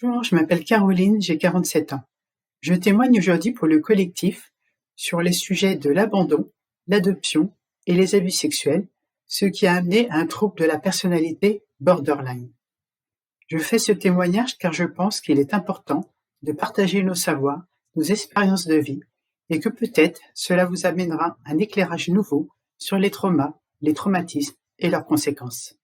Bonjour, je m'appelle Caroline, j'ai 47 ans. Je témoigne aujourd'hui pour le collectif sur les sujets de l'abandon, l'adoption et les abus sexuels, ce qui a amené à un trouble de la personnalité borderline. Je fais ce témoignage car je pense qu'il est important de partager nos savoirs, nos expériences de vie et que peut-être cela vous amènera un éclairage nouveau sur les traumas, les traumatismes et leurs conséquences.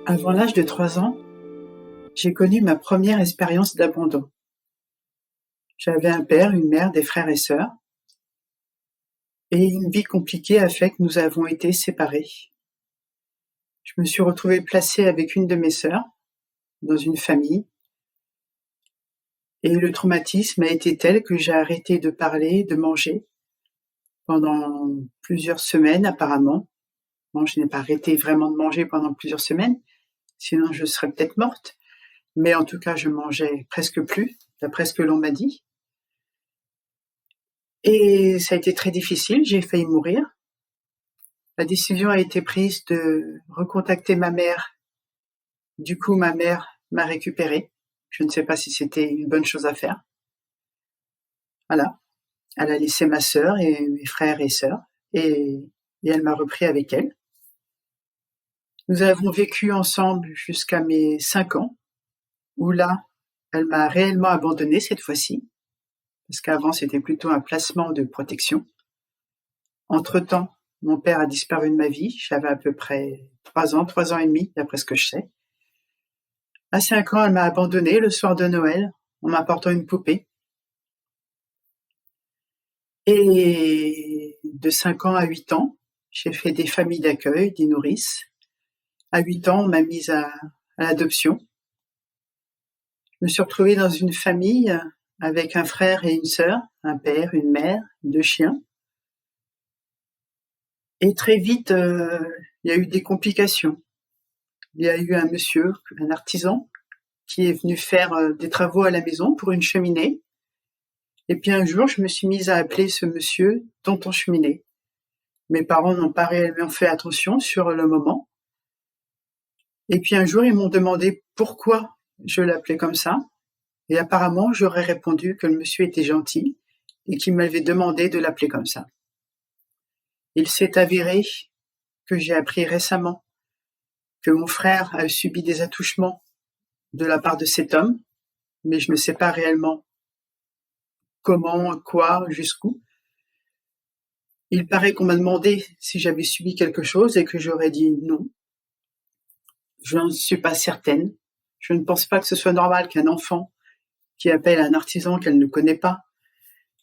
Avant l'âge de 3 ans, j'ai connu ma première expérience d'abandon. J'avais un père, une mère, des frères et sœurs, et une vie compliquée a fait que nous avons été séparés. Je me suis retrouvée placée avec une de mes sœurs, dans une famille, et le traumatisme a été tel que j'ai arrêté de parler, de manger, pendant plusieurs semaines apparemment. Bon, je n'ai pas arrêté vraiment de manger pendant plusieurs semaines, sinon je serais peut-être morte, mais en tout cas je mangeais presque plus, d'après ce que l'on m'a dit. Et ça a été très difficile, j'ai failli mourir. La décision a été prise de recontacter ma mère. Du coup, ma mère m'a récupérée. Je ne sais pas si c'était une bonne chose à faire. Voilà. Elle a laissé ma sœur et mes frères et sœurs et elle m'a repris avec elle. Nous avons vécu ensemble jusqu'à mes 5 ans, où là, elle m'a réellement abandonnée cette fois-ci, parce qu'avant c'était plutôt un placement de protection. Entre-temps, mon père a disparu de ma vie, j'avais à peu près 3 ans et demi, d'après ce que je sais. À 5 ans, elle m'a abandonnée le soir de Noël, en m'apportant une poupée. Et de 5 ans à 8 ans, j'ai fait des familles d'accueil, des nourrices. À 8 ans, on m'a mise à l'adoption. Je me suis retrouvée dans une famille avec un frère et une sœur, un père, une mère, 2 chiens. Et très vite, il y a eu des complications. Il y a eu un monsieur, un artisan, qui est venu faire des travaux à la maison pour une cheminée. Et puis un jour, je me suis mise à appeler ce monsieur tonton cheminée. Mes parents n'ont pas réellement fait attention sur le moment. Et puis un jour, ils m'ont demandé pourquoi je l'appelais comme ça. Et apparemment, j'aurais répondu que le monsieur était gentil et qu'il m'avait demandé de l'appeler comme ça. Il s'est avéré que j'ai appris récemment que mon frère a subi des attouchements de la part de cet homme, mais je ne sais pas réellement comment, quoi, jusqu'où. Il paraît qu'on m'a demandé si j'avais subi quelque chose et que j'aurais dit non. Je n'en suis pas certaine. Je ne pense pas que ce soit normal qu'un enfant qui appelle un artisan qu'elle ne connaît pas,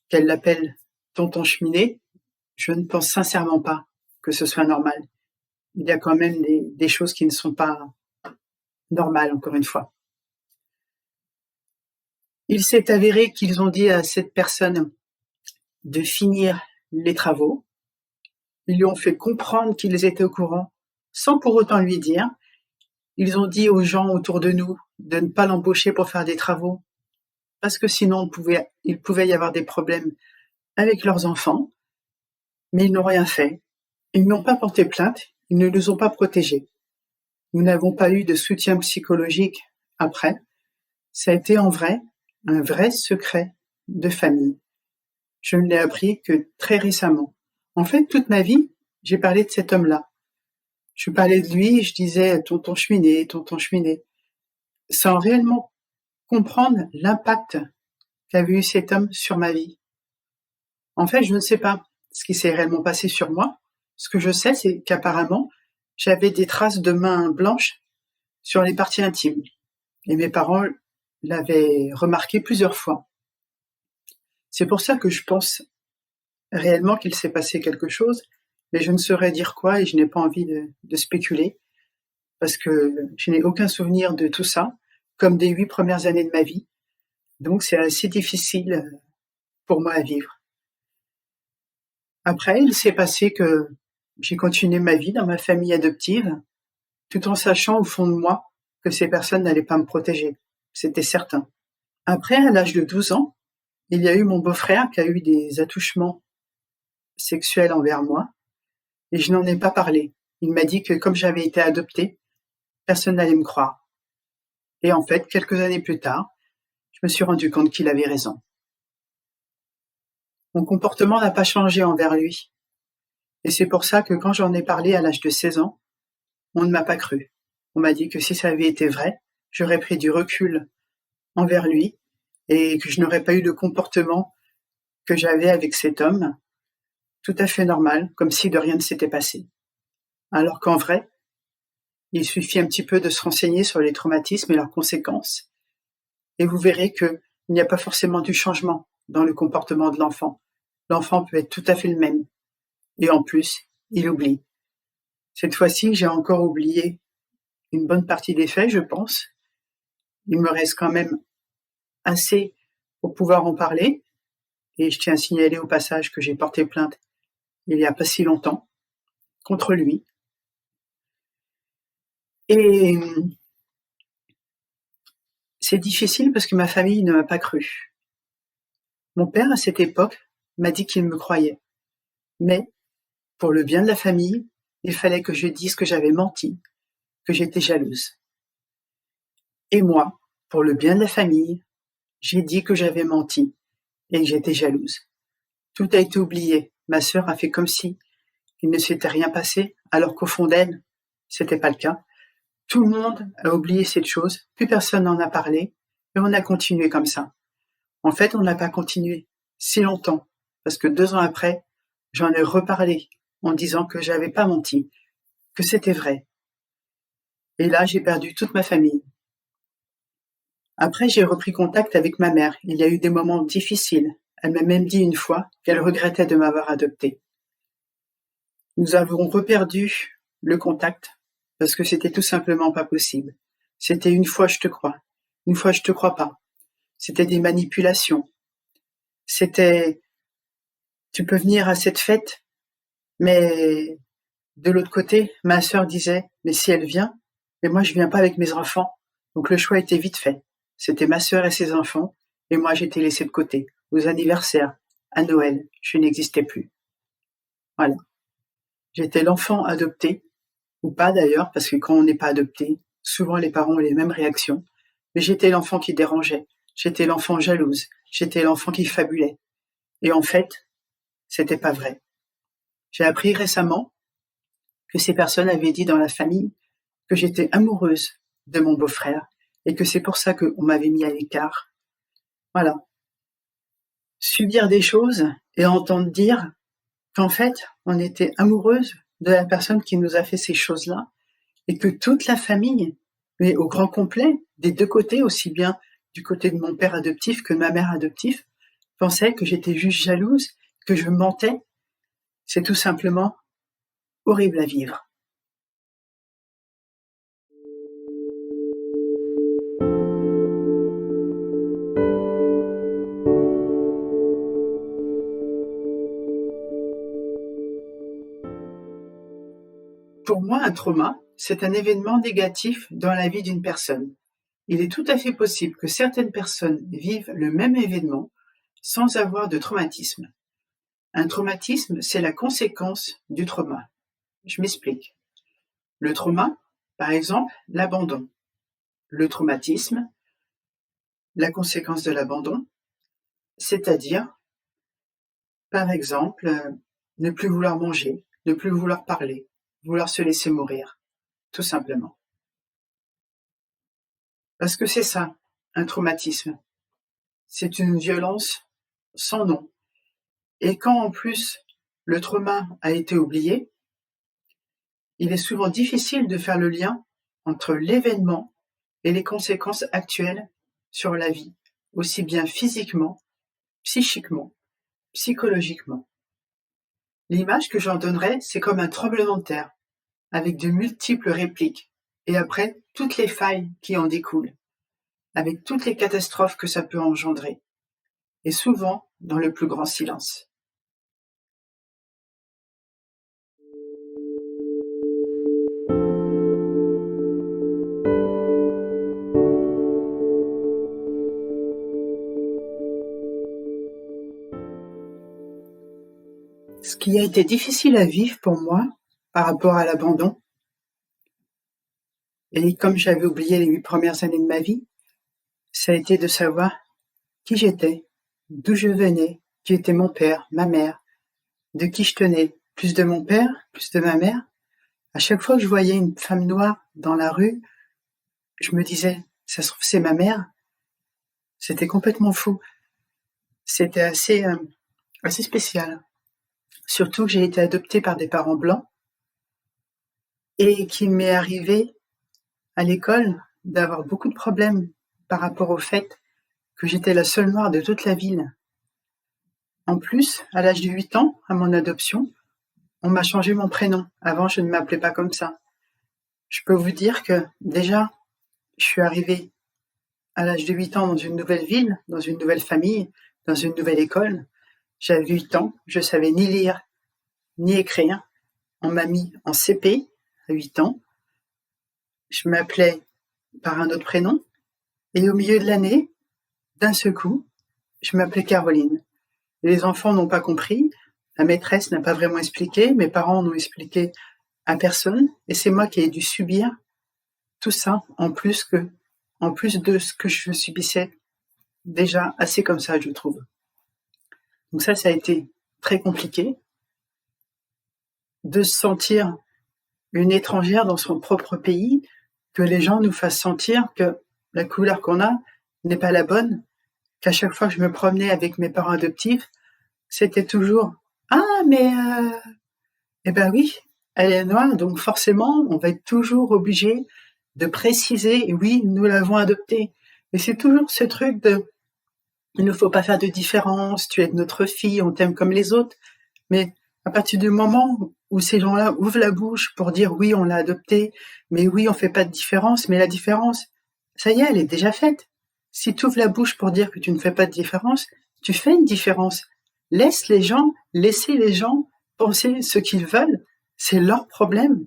qu'elle l'appelle tonton cheminée. Je ne pense sincèrement pas que ce soit normal. Il y a quand même des choses qui ne sont pas normales, encore une fois. Il s'est avéré qu'ils ont dit à cette personne de finir les travaux. Ils lui ont fait comprendre qu'ils étaient au courant, sans pour autant lui dire. Ils ont dit aux gens autour de nous de ne pas l'embaucher pour faire des travaux, parce que sinon il pouvait y avoir des problèmes avec leurs enfants, mais ils n'ont rien fait. Ils n'ont pas porté plainte, ils ne nous ont pas protégés. Nous n'avons pas eu de soutien psychologique après. Ça a été un vrai secret de famille. Je ne l'ai appris que très récemment. En fait, toute ma vie, j'ai parlé de cet homme-là. Je parlais de lui, je disais tonton cheminée, sans réellement comprendre l'impact qu'avait eu cet homme sur ma vie. En fait, je ne sais pas ce qui s'est réellement passé sur moi. Ce que je sais, c'est qu'apparemment, j'avais des traces de mains blanches sur les parties intimes. Et mes parents l'avaient remarqué plusieurs fois. C'est pour ça que je pense réellement qu'il s'est passé quelque chose, mais je ne saurais dire quoi et je n'ai pas envie de spéculer, parce que je n'ai aucun souvenir de tout ça, comme des 8 premières années de ma vie. Donc c'est assez difficile pour moi à vivre. Après, il s'est passé que j'ai continué ma vie dans ma famille adoptive, tout en sachant au fond de moi que ces personnes n'allaient pas me protéger. C'était certain. Après, à l'âge de 12 ans, il y a eu mon beau-frère qui a eu des attouchements sexuels envers moi, et je n'en ai pas parlé. Il m'a dit que comme j'avais été adoptée, personne n'allait me croire. Et en fait, quelques années plus tard, je me suis rendu compte qu'il avait raison. Mon comportement n'a pas changé envers lui. Et c'est pour ça que quand j'en ai parlé à l'âge de 16 ans, on ne m'a pas cru. On m'a dit que si ça avait été vrai, j'aurais pris du recul envers lui et que je n'aurais pas eu le comportement que j'avais avec cet homme, tout à fait normal, comme si de rien ne s'était passé. Alors qu'en vrai, il suffit un petit peu de se renseigner sur les traumatismes et leurs conséquences, et vous verrez qu'il n'y a pas forcément du changement dans le comportement de l'enfant. L'enfant peut être tout à fait le même. Et en plus, il oublie. Cette fois-ci, j'ai encore oublié une bonne partie des faits, je pense. Il me reste quand même assez pour pouvoir en parler. Et je tiens à signaler au passage que j'ai porté plainte il n'y a pas si longtemps contre lui. Et c'est difficile parce que ma famille ne m'a pas cru. Mon père, à cette époque, m'a dit qu'il me croyait. Mais, pour le bien de la famille, il fallait que je dise que j'avais menti, que j'étais jalouse. Et moi, pour le bien de la famille, j'ai dit que j'avais menti et que j'étais jalouse. Tout a été oublié. Ma sœur a fait comme si il ne s'était rien passé, alors qu'au fond d'elle, c'était pas le cas. Tout le monde a oublié cette chose, plus personne n'en a parlé, et on a continué comme ça. En fait, on n'a pas continué si longtemps, parce que 2 ans après, j'en ai reparlé en disant que j'avais pas menti, que c'était vrai. Et là, j'ai perdu toute ma famille. Après, j'ai repris contact avec ma mère. Il y a eu des moments difficiles. Elle m'a même dit une fois qu'elle regrettait de m'avoir adoptée. Nous avons reperdu le contact parce que c'était tout simplement pas possible. C'était une fois je te crois, une fois je te crois pas. C'était des manipulations. C'était tu peux venir à cette fête, mais de l'autre côté, ma sœur disait mais si elle vient, mais moi je viens pas avec mes enfants. Donc le choix était vite fait. C'était ma sœur et ses enfants, et moi j'étais laissée de côté. Aux anniversaires, à Noël, je n'existais plus. Voilà. J'étais l'enfant adopté, ou pas d'ailleurs, parce que quand on n'est pas adopté, souvent les parents ont les mêmes réactions. Mais j'étais l'enfant qui dérangeait, j'étais l'enfant jalouse, j'étais l'enfant qui fabulait. Et en fait, c'était pas vrai. J'ai appris récemment que ces personnes avaient dit dans la famille que j'étais amoureuse de mon beau-frère et que c'est pour ça qu'on m'avait mis à l'écart. Voilà. Subir des choses et entendre dire qu'en fait, on était amoureuse de la personne qui nous a fait ces choses-là et que toute la famille, mais au grand complet, des deux côtés, aussi bien du côté de mon père adoptif que de ma mère adoptive, pensait que j'étais juste jalouse, que je mentais. C'est tout simplement horrible à vivre. Pour moi, un trauma, c'est un événement négatif dans la vie d'une personne. Il est tout à fait possible que certaines personnes vivent le même événement sans avoir de traumatisme. Un traumatisme, c'est la conséquence du trauma. Je m'explique. Le trauma, par exemple, l'abandon. Le traumatisme, la conséquence de l'abandon, c'est-à-dire, par exemple, ne plus vouloir manger, ne plus vouloir parler, vouloir se laisser mourir, tout simplement. Parce que c'est ça, un traumatisme. C'est une violence sans nom. Et quand en plus le trauma a été oublié, il est souvent difficile de faire le lien entre l'événement et les conséquences actuelles sur la vie, aussi bien physiquement, psychiquement, psychologiquement. L'image que j'en donnerais, c'est comme un tremblement de terre, avec de multiples répliques, et après toutes les failles qui en découlent, avec toutes les catastrophes que ça peut engendrer, et souvent dans le plus grand silence. Ce qui a été difficile à vivre pour moi par rapport à l'abandon, et comme j'avais oublié les 8 premières années de ma vie, ça a été de savoir qui j'étais, d'où je venais, qui était mon père, ma mère, de qui je tenais, plus de mon père, plus de ma mère. À chaque fois que je voyais une femme noire dans la rue, je me disais, ça se trouve c'est ma mère. C'était complètement fou. C'était assez spécial. Surtout que j'ai été adoptée par des parents blancs et qu'il m'est arrivé à l'école d'avoir beaucoup de problèmes par rapport au fait que j'étais la seule noire de toute la ville. En plus, à l'âge de 8 ans, à mon adoption, on m'a changé mon prénom. Avant, je ne m'appelais pas comme ça. Je peux vous dire que déjà, je suis arrivée à l'âge de 8 ans dans une nouvelle ville, dans une nouvelle famille, dans une nouvelle école. J'avais 8 ans, je savais ni lire, ni écrire. On m'a mis en CP à 8 ans. Je m'appelais par un autre prénom. Et au milieu de l'année, d'un seul coup, je m'appelais Caroline. Les enfants n'ont pas compris, la maîtresse n'a pas vraiment expliqué, mes parents n'ont expliqué à personne, et c'est moi qui ai dû subir tout ça, en plus de ce que je subissais déjà assez comme ça, je trouve. Donc ça a été très compliqué, de se sentir une étrangère dans son propre pays, que les gens nous fassent sentir que la couleur qu'on a n'est pas la bonne, qu'à chaque fois que je me promenais avec mes parents adoptifs, c'était toujours « Ah, mais eh ben oui, elle est noire, donc forcément, on va être toujours obligé de préciser « Oui, nous l'avons adoptée ». Et c'est toujours ce truc de « Il ne faut pas faire de différence, tu es notre fille, on t'aime comme les autres ». Mais à partir du moment où ces gens-là ouvrent la bouche pour dire « Oui, on l'a adoptée, mais oui, on fait pas de différence », mais la différence, ça y est, elle est déjà faite. Si tu ouvres la bouche pour dire que tu ne fais pas de différence, tu fais une différence. Laissez les gens penser ce qu'ils veulent, c'est leur problème.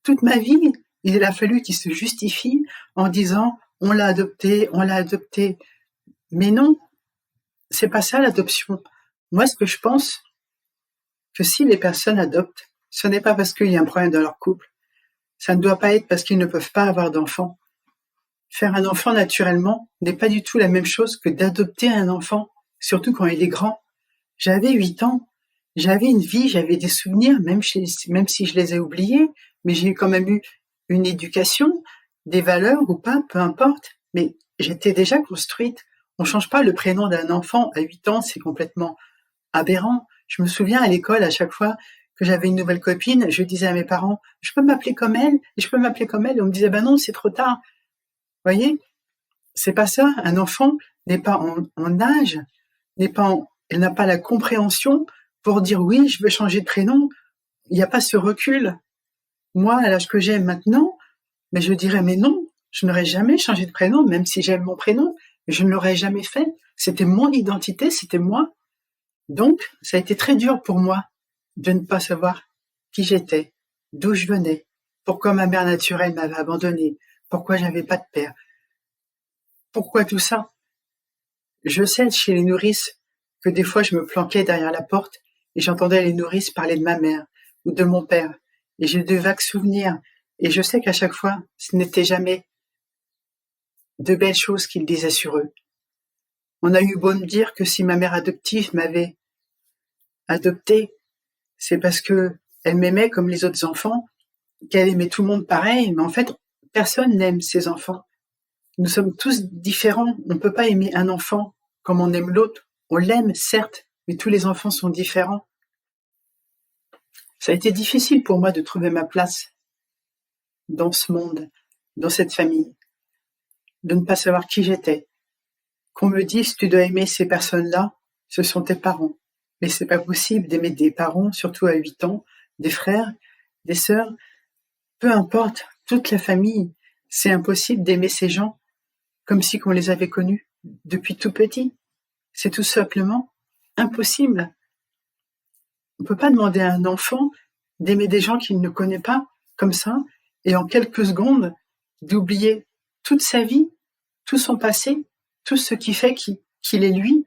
Toute ma vie, il a fallu qu'ils se justifient en disant on l'a adopté. Mais non, c'est pas ça l'adoption. Moi, ce que je pense, que si les personnes adoptent, Ce n'est pas parce qu'il y a un problème dans leur couple. Ça ne doit pas être parce qu'ils ne peuvent pas avoir d'enfant. Faire un enfant naturellement n'est pas du tout la même chose que d'adopter un enfant, surtout quand il est grand. J'avais 8 ans, j'avais une vie, j'avais des souvenirs, même si je les ai oubliés, mais j'ai quand même eu une éducation, des valeurs ou pas, peu importe, mais j'étais déjà construite. On change pas le prénom d'un enfant à 8 ans, c'est complètement aberrant. Je me souviens à l'école, à chaque fois que j'avais une nouvelle copine, je disais à mes parents, je peux m'appeler comme elle, je peux m'appeler comme elle, et on me disait, ben non, c'est trop tard. Vous voyez, c'est pas ça. Un enfant n'est pas en âge, elle n'a pas la compréhension pour dire oui, je veux changer de prénom. Il n'y a pas ce recul. Moi, à l'âge que j'ai maintenant, mais je dirais mais non, je n'aurais jamais changé de prénom, même si j'aime mon prénom, je ne l'aurais jamais fait. C'était mon identité, c'était moi. Donc, ça a été très dur pour moi de ne pas savoir qui j'étais, d'où je venais, pourquoi ma mère naturelle m'avait abandonnée, pourquoi j'avais pas de père. Pourquoi tout ça? Je sais chez les nourrices que des fois je me planquais derrière la porte et j'entendais les nourrices parler de ma mère ou de mon père et j'ai de vagues souvenirs et je sais qu'à chaque fois ce n'était jamais de belles choses qu'ils disaient sur eux. On a eu beau me dire que si ma mère adoptive m'avait adoptée, c'est parce que elle m'aimait comme les autres enfants, qu'elle aimait tout le monde pareil, mais en fait personne n'aime ses enfants. Nous sommes tous différents. On ne peut pas aimer un enfant comme on aime l'autre. On l'aime, certes, mais tous les enfants sont différents. Ça a été difficile pour moi de trouver ma place dans ce monde, dans cette famille, de ne pas savoir qui j'étais. Qu'on me dise tu dois aimer ces personnes-là, ce sont tes parents. Mais c'est pas possible d'aimer des parents, surtout à 8 ans, des frères, des sœurs, peu importe, toute la famille. C'est impossible d'aimer ces gens comme si on les avait connus depuis tout petit. C'est tout simplement impossible. On ne peut pas demander à un enfant d'aimer des gens qu'il ne connaît pas, comme ça, et en quelques secondes, d'oublier toute sa vie, tout son passé, tout ce qui fait qu'il est lui.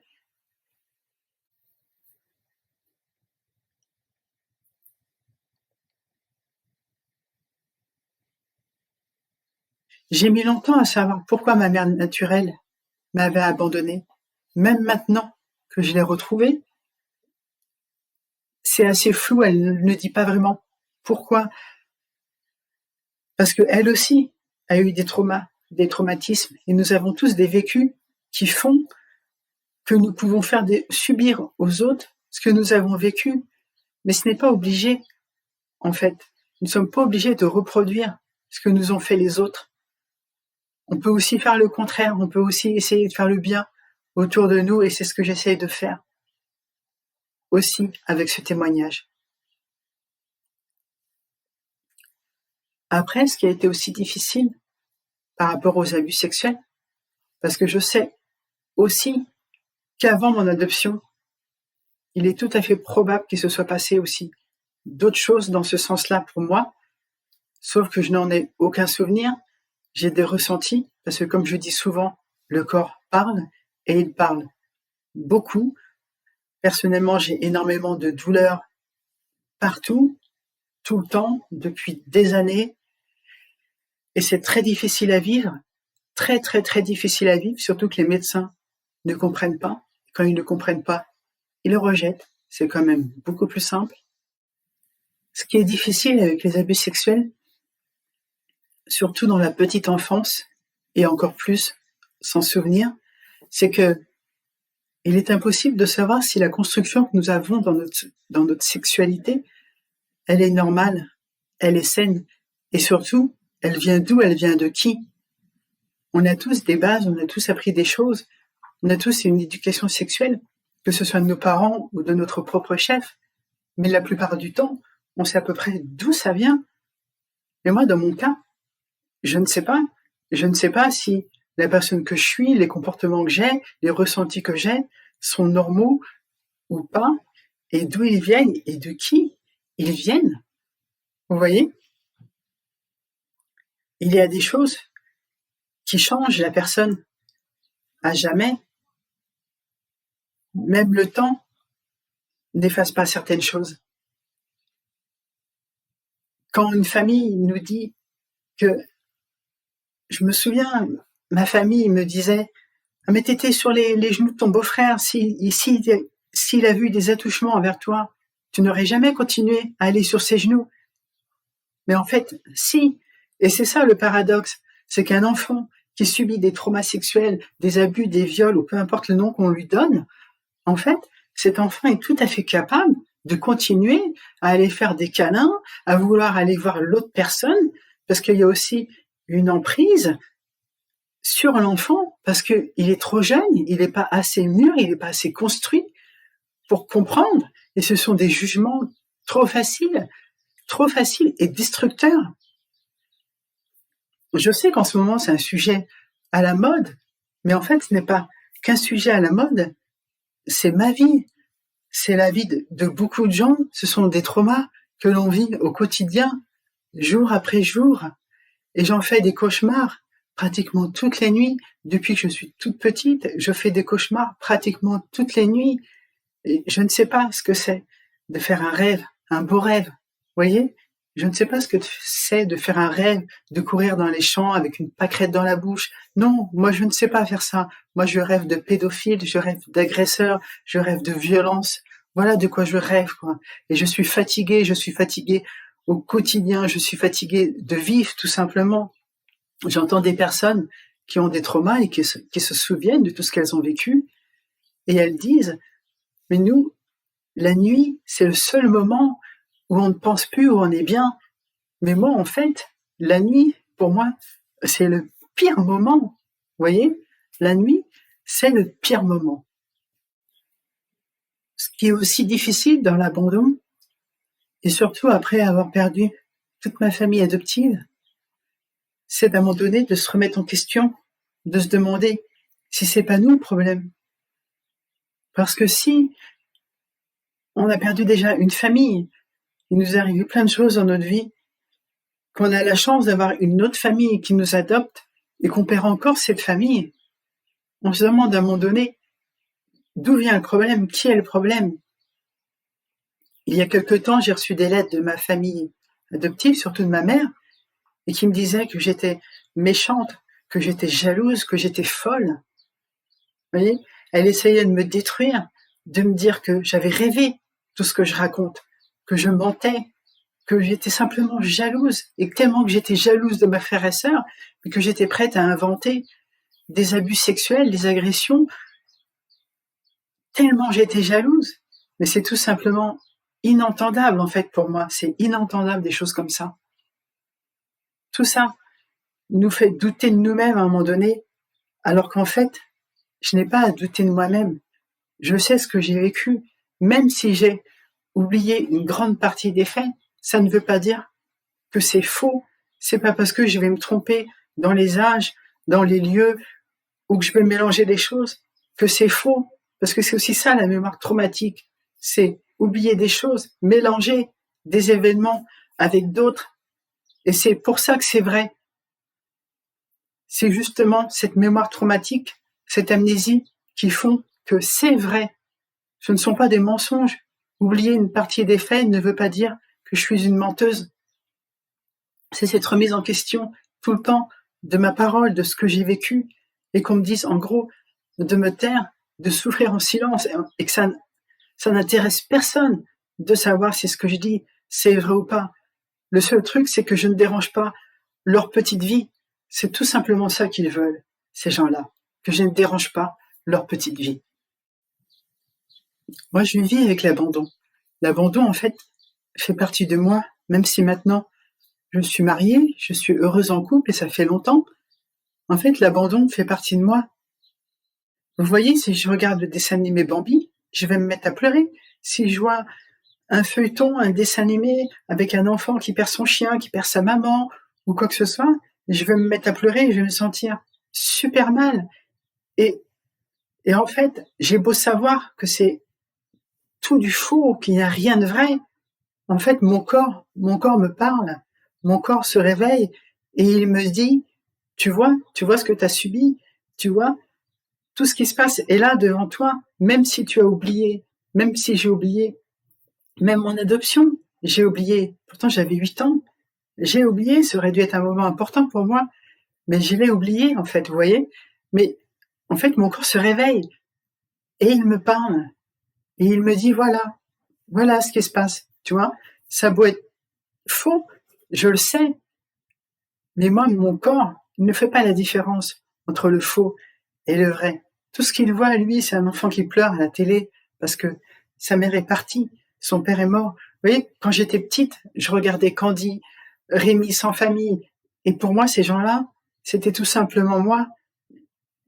J'ai mis longtemps à savoir pourquoi ma mère naturelle m'avait abandonnée. Même maintenant que je l'ai retrouvée, c'est assez flou, elle ne dit pas vraiment pourquoi. Parce qu'elle aussi a eu des traumas, des traumatismes, et nous avons tous des vécus qui font que nous pouvons subir aux autres ce que nous avons vécu, mais ce n'est pas obligé, en fait. Nous ne sommes pas obligés de reproduire ce que nous ont fait les autres. On peut aussi faire le contraire, on peut aussi essayer de faire le bien autour de nous, et c'est ce que j'essaye de faire aussi avec ce témoignage. Après, ce qui a été aussi difficile par rapport aux abus sexuels, parce que je sais aussi qu'avant mon adoption, il est tout à fait probable qu'il se soit passé aussi d'autres choses dans ce sens-là pour moi, sauf que je n'en ai aucun souvenir. J'ai des ressentis, parce que comme je dis souvent, le corps parle, et il parle beaucoup. Personnellement, j'ai énormément de douleurs partout, tout le temps, depuis des années, et c'est très difficile à vivre, très très très difficile à vivre, surtout que les médecins ne comprennent pas. Quand ils ne comprennent pas, ils le rejettent. C'est quand même beaucoup plus simple. Ce qui est difficile avec les abus sexuels, surtout dans la petite enfance, et encore plus sans souvenir, c'est que il est impossible de savoir si la construction que nous avons dans notre sexualité, elle est normale, elle est saine, et surtout, elle vient d'où, elle vient de qui. On a tous des bases, on a tous appris des choses, on a tous une éducation sexuelle, que ce soit de nos parents ou de notre propre chef, mais la plupart du temps, on sait à peu près d'où ça vient. Mais moi, dans mon cas, je ne sais pas. Je ne sais pas si la personne que je suis, les comportements que j'ai, les ressentis que j'ai sont normaux ou pas, et d'où ils viennent et de qui ils viennent. Vous voyez? Il y a des choses qui changent la personne à jamais. Même le temps n'efface pas certaines choses. quand une famille nous dit que, je me souviens, ma famille me disait, ah, mais t'étais sur les genoux de ton beau-frère, s'il a vu des attouchements envers toi, tu n'aurais jamais continué à aller sur ses genoux. Mais en fait, si. Et c'est ça le paradoxe, c'est qu'un enfant qui subit des traumas sexuels, des abus, des viols, ou peu importe le nom qu'on lui donne, en fait, cet enfant est tout à fait capable de continuer à aller faire des câlins, à vouloir aller voir l'autre personne, parce qu'il y a aussi une emprise sur l'enfant, parce qu'il est trop jeune, il n'est pas assez mûr, il n'est pas assez construit pour comprendre, et ce sont des jugements trop faciles et destructeurs. Je sais qu'en ce moment, c'est un sujet à la mode, mais en fait, ce n'est pas qu'un sujet à la mode, c'est ma vie, c'est la vie de beaucoup de gens, ce sont des traumas que l'on vit au quotidien, jour après jour, et j'en fais des cauchemars pratiquement toutes les nuits. Depuis que je suis toute petite, je fais des cauchemars pratiquement toutes les nuits, et je ne sais pas ce que c'est de faire un rêve, un beau rêve, voyez? Je ne sais pas ce que c'est de faire un rêve, de courir dans les champs avec une pâquerette dans la bouche. Non, moi je ne sais pas faire ça. Moi je rêve de pédophiles, je rêve d'agresseurs, je rêve de violence. Voilà de quoi je rêve, quoi. Et je suis fatiguée au quotidien, je suis fatiguée de vivre tout simplement. J'entends des personnes qui ont des traumas et qui se souviennent de tout ce qu'elles ont vécu, et elles disent, mais nous, la nuit, c'est le seul moment où on ne pense plus, où on est bien. Mais moi, en fait, la nuit, pour moi, c'est le pire moment. Vous voyez? La nuit, c'est le pire moment. Ce qui est aussi difficile dans l'abandon, et surtout après avoir perdu toute ma famille adoptive, c'est à un moment donné de se remettre en question, de se demander si c'est pas nous le problème. Parce que si on a perdu déjà une famille, il nous est arrivé plein de choses dans notre vie, qu'on a la chance d'avoir une autre famille qui nous adopte et qu'on perd encore cette famille, on se demande à un moment donné d'où vient le problème, qui est le problème. Il y a quelque temps, j'ai reçu des lettres de ma famille adoptive, surtout de ma mère, et qui me disaient que j'étais méchante, que j'étais jalouse, que j'étais folle. Vous voyez, elle essayait de me détruire, de me dire que j'avais rêvé tout ce que je raconte, que je mentais, que j'étais simplement jalouse, et tellement que j'étais jalouse de ma frère et sœur, et que j'étais prête à inventer des abus sexuels, des agressions, tellement j'étais jalouse. Mais c'est tout simplement inentendable, en fait, pour moi. C'est inentendable, des choses comme ça. Tout ça nous fait douter de nous-mêmes à un moment donné, alors qu'en fait, je n'ai pas à douter de moi-même. Je sais ce que j'ai vécu, même si j'ai oublié une grande partie des faits, ça ne veut pas dire que c'est faux. C'est pas parce que je vais me tromper dans les âges, dans les lieux, ou que je vais mélanger des choses, que c'est faux. Parce que c'est aussi ça la mémoire traumatique. C'est oublier des choses, mélanger des événements avec d'autres. Et c'est pour ça que c'est vrai. C'est justement cette mémoire traumatique, cette amnésie qui font que c'est vrai. Ce ne sont pas des mensonges. Oublier une partie des faits ne veut pas dire que je suis une menteuse. C'est cette remise en question tout le temps de ma parole, de ce que j'ai vécu, et qu'on me dise en gros de me taire, de souffrir en silence, et que ça n'intéresse personne de savoir si ce que je dis c'est vrai ou pas. Le seul truc, c'est que je ne dérange pas leur petite vie. C'est tout simplement ça qu'ils veulent, ces gens-là, que je ne dérange pas leur petite vie. Moi, je vis avec l'abandon. L'abandon, en fait, fait partie de moi, même si maintenant je suis mariée, je suis heureuse en couple et ça fait longtemps. En fait, l'abandon fait partie de moi. Vous voyez, si je regarde le dessin animé Bambi, je vais me mettre à pleurer. Si je vois un feuilleton, un dessin animé avec un enfant qui perd son chien, qui perd sa maman ou quoi que ce soit, je vais me mettre à pleurer et je vais me sentir super mal. Et en fait, j'ai beau savoir que c'est tout du faux, qu'il n'y a rien de vrai. En fait, mon corps me parle, mon corps se réveille et il me dit, tu vois ce que tu as subi, tu vois, tout ce qui se passe est là devant toi, même si tu as oublié, même si j'ai oublié, même mon adoption, j'ai oublié, pourtant j'avais 8 ans, J'ai oublié, ça aurait dû être un moment important pour moi, mais je l'ai oublié, en fait, vous voyez? Mais, en fait, mon corps se réveille et il me parle et il me dit: voilà ce qui se passe, tu vois? Ça a beau être faux, je le sais, mais moi, mon corps, il ne fait pas la différence entre le faux et le vrai. Tout ce qu'il voit, lui, c'est un enfant qui pleure à la télé parce que sa mère est partie, son père est mort. Vous voyez, quand j'étais petite, je regardais Candy, Rémi sans famille, et pour moi, ces gens-là, c'était tout simplement moi.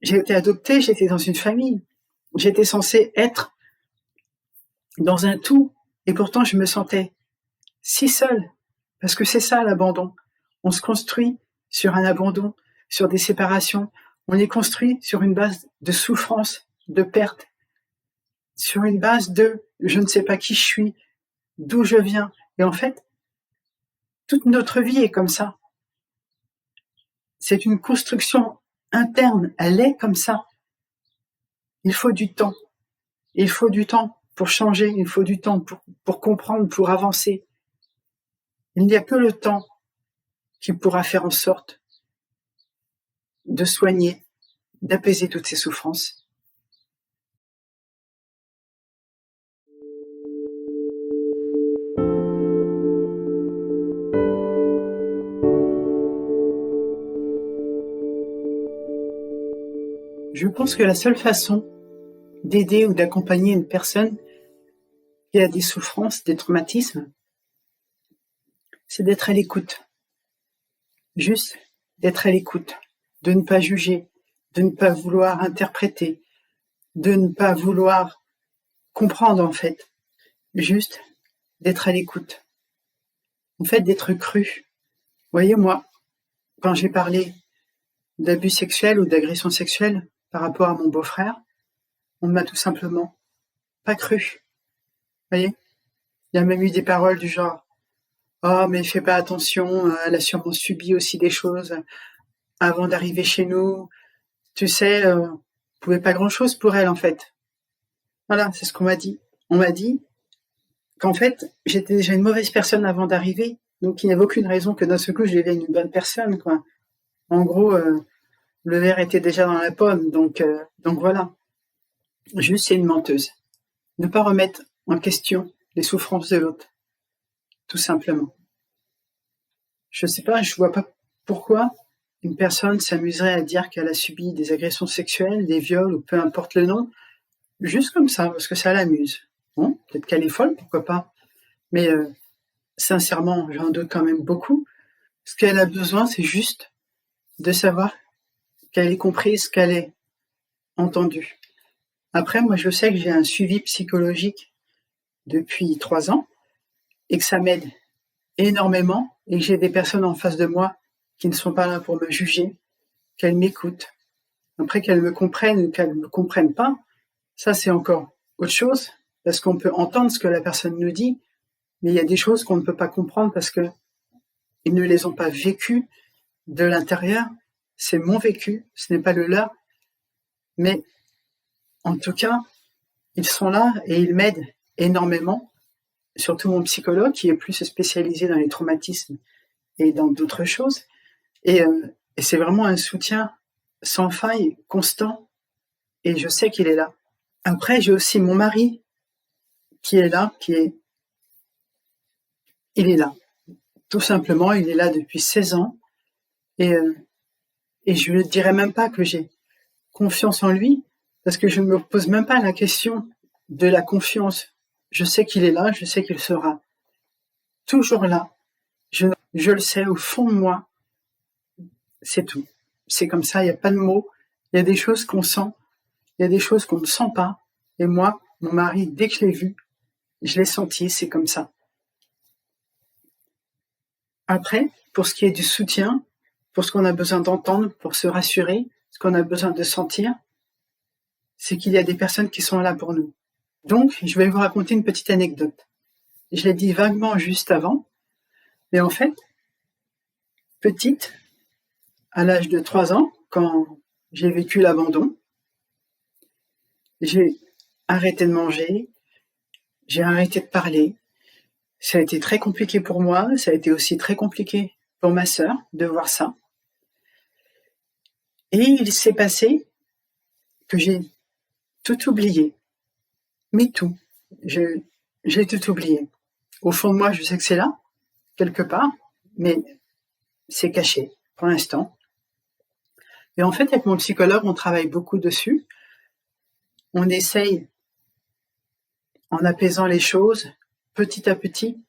J'ai été adoptée, j'étais dans une famille. J'étais censée être dans un tout, et pourtant je me sentais si seule, parce que c'est ça l'abandon. On se construit sur un abandon, sur des séparations. On est construit sur une base de souffrance, de perte, sur une base de je ne sais pas qui je suis, d'où je viens. Et en fait, toute notre vie est comme ça. C'est une construction interne, elle est comme ça. Il faut du temps. Il faut du temps pour changer, il faut du temps pour comprendre, pour avancer. Il n'y a que le temps qui pourra faire en sorte de soigner, d'apaiser toutes ces souffrances. Je pense que la seule façon d'aider ou d'accompagner une personne qui a des souffrances, des traumatismes, c'est d'être à l'écoute. Juste d'être à l'écoute, de ne pas juger, de ne pas vouloir interpréter, de ne pas vouloir comprendre en fait. Juste d'être à l'écoute. En fait, d'être cru. Vous voyez, moi, quand j'ai parlé d'abus sexuels ou d'agression sexuelle par rapport à mon beau-frère, on ne m'a tout simplement pas cru. Vous voyez, il y a même eu des paroles du genre « Oh, mais fais pas attention, elle a sûrement subi aussi des choses avant d'arriver chez nous. Tu sais, pouvait pas grand-chose pour elle, en fait. » Voilà, c'est ce qu'on m'a dit. On m'a dit qu'en fait, j'étais déjà une mauvaise personne avant d'arriver, donc il n'y avait aucune raison que d'un seul coup, je devienne une bonne personne, quoi. En gros, le verre était déjà dans la pomme, donc voilà. Juste, c'est une menteuse. Ne pas remettre en question les souffrances de l'autre, tout simplement. Je sais pas, je vois pas pourquoi une personne s'amuserait à dire qu'elle a subi des agressions sexuelles, des viols, ou peu importe le nom, juste comme ça, parce que ça l'amuse. Bon, peut-être qu'elle est folle, pourquoi pas. Mais sincèrement, j'en doute quand même beaucoup. Ce qu'elle a besoin, c'est juste de savoir qu'elle est comprise, qu'elle est entendue. Après, moi, je sais que j'ai un suivi psychologique depuis 3 ans et que ça m'aide énormément et que j'ai des personnes en face de moi qui ne sont pas là pour me juger, qu'elles m'écoutent. Après, qu'elles me comprennent ou qu'elles ne me comprennent pas, ça, c'est encore autre chose, parce qu'on peut entendre ce que la personne nous dit, mais il y a des choses qu'on ne peut pas comprendre parce que ils ne les ont pas vécues de l'intérieur. C'est mon vécu, ce n'est pas le leur, mais en tout cas, ils sont là et ils m'aident énormément, surtout mon psychologue qui est plus spécialisé dans les traumatismes et dans d'autres choses. Et c'est vraiment un soutien sans faille, constant, et je sais qu'il est là. Après, j'ai aussi mon mari qui est là, il est là. Tout simplement, il est là depuis 16 ans, et je ne dirais même pas que j'ai confiance en lui, parce que je ne me pose même pas la question de la confiance. Je sais qu'il est là, je sais qu'il sera toujours là. Je le sais au fond de moi, c'est tout. C'est comme ça, il n'y a pas de mots. Il y a des choses qu'on sent, il y a des choses qu'on ne sent pas. Et moi, mon mari, dès que je l'ai vu, je l'ai senti, c'est comme ça. Après, pour ce qui est du soutien, pour ce qu'on a besoin d'entendre, pour se rassurer, ce qu'on a besoin de sentir, c'est qu'il y a des personnes qui sont là pour nous. Donc, je vais vous raconter une petite anecdote. Je l'ai dit vaguement juste avant, mais en fait, petite, à l'âge de 3 ans, quand j'ai vécu l'abandon, j'ai arrêté de manger, j'ai arrêté de parler. Ça a été très compliqué pour moi, ça a été aussi très compliqué pour ma sœur de voir ça. Et il s'est passé que j'ai tout oublié. Mais tout. J'ai tout oublié. Au fond de moi, je sais que c'est là, quelque part, mais c'est caché pour l'instant. Et en fait, avec mon psychologue, on travaille beaucoup dessus. On essaye, en apaisant les choses, petit à petit,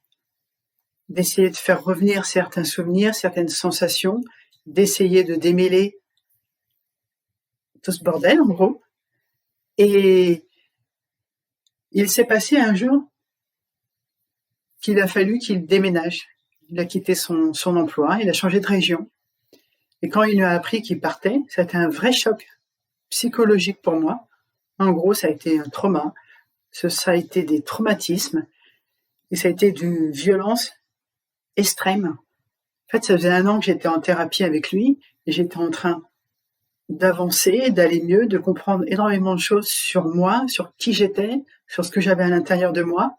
d'essayer de faire revenir certains souvenirs, certaines sensations, d'essayer de démêler tout ce bordel, en gros. Et il s'est passé un jour qu'il a fallu qu'il déménage. Il a quitté son emploi, il a changé de région. Et quand il a appris qu'il partait, ça a été un vrai choc psychologique pour moi. En gros, ça a été un trauma, ça a été des traumatismes, et ça a été d'une violence extrême. En fait, ça faisait 1 an que j'étais en thérapie avec lui, et j'étais en train d'avancer, d'aller mieux, de comprendre énormément de choses sur moi, sur qui j'étais, sur ce que j'avais à l'intérieur de moi,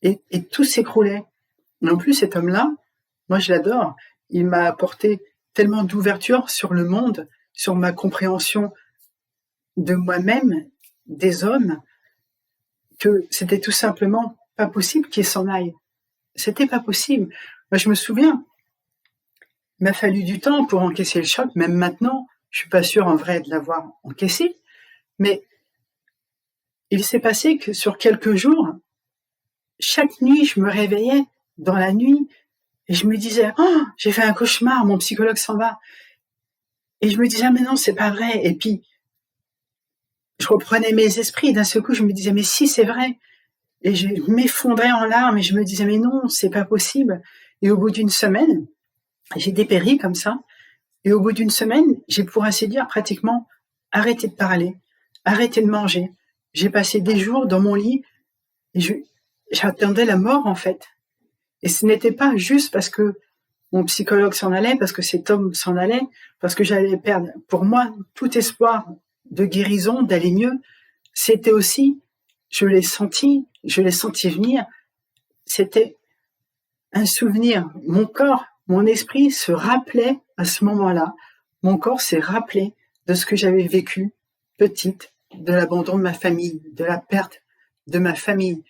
et tout s'écroulait. Et en plus, cet homme-là, moi je l'adore, il m'a apporté tellement d'ouverture sur le monde, sur ma compréhension de moi-même, des hommes, que c'était tout simplement pas possible qu'il s'en aille. C'était pas possible. Moi, je me souviens, il m'a fallu du temps pour encaisser le choc. Même maintenant, je suis pas sûre en vrai de l'avoir encaissé, mais il s'est passé que sur quelques jours, chaque nuit, je me réveillais dans la nuit et je me disais, oh, j'ai fait un cauchemar, mon psychologue s'en va. Et je me disais, mais non, c'est pas vrai. Et puis, je reprenais mes esprits. D'un seul coup, je me disais, mais si, c'est vrai. Et je m'effondrais en larmes et je me disais, mais non, c'est pas possible. Et au bout d'une semaine, j'ai dépéri comme ça. Et au bout d'une semaine, j'ai, pour ainsi dire, pratiquement arrêté de parler, arrêté de manger. J'ai passé des jours dans mon lit et j'attendais la mort, en fait. Et ce n'était pas juste parce que mon psychologue s'en allait, parce que cet homme s'en allait, parce que j'allais perdre, pour moi, tout espoir de guérison, d'aller mieux. C'était aussi, je l'ai senti venir, c'était un souvenir. Mon corps, mon esprit se rappelait à ce moment-là, mon corps s'est rappelé de ce que j'avais vécu petite, de l'abandon de ma famille, de la perte de ma famille,